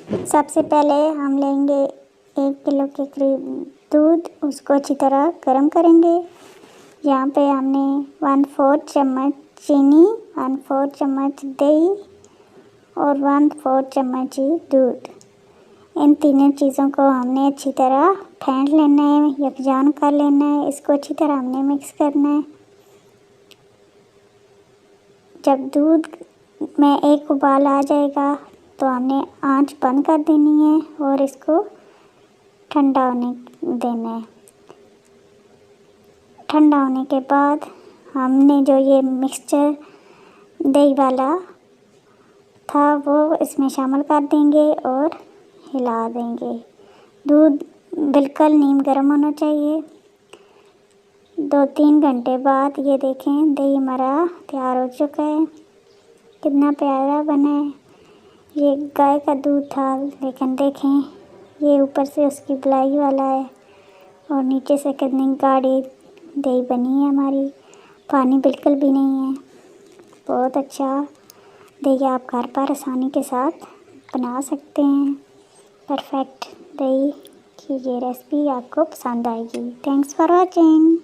सबसे पहले हम लेंगे 1 किलो के करीब दूध, उसको अच्छी तरह गर्म करेंगे। यहाँ पे हमने 1/4 चम्मच चीनी, 1/4 चम्मच दही और 1/4 चम्मच ही दूध, इन तीनों चीज़ों को हमने अच्छी तरह फेंट लेना है, यकजान कर लेना है। इसको अच्छी तरह हमने मिक्स करना है। जब दूध में एक उबाल आ जाएगा तो हमने आंच बंद कर देनी है और इसको ठंडा होने देना है। ठंडा होने के बाद हमने जो ये मिक्सचर दही वाला था वो इसमें शामिल कर देंगे और हिला देंगे। दूध बिल्कुल नीम गर्म होना चाहिए। 2-3 घंटे बाद ये देखें दही हमारा तैयार हो चुका है। कितना प्यारा बना है। ये गाय का दूध था, लेकिन देखें ये ऊपर से उसकी मलाई वाला है और नीचे से कितनी गाढ़ी दही बनी है हमारी, पानी बिल्कुल भी नहीं है। बहुत अच्छा दही आप घर पर आसानी के साथ बना सकते हैं। परफेक्ट दही की ये रेसिपी आपको पसंद आएगी। Thanks for watching.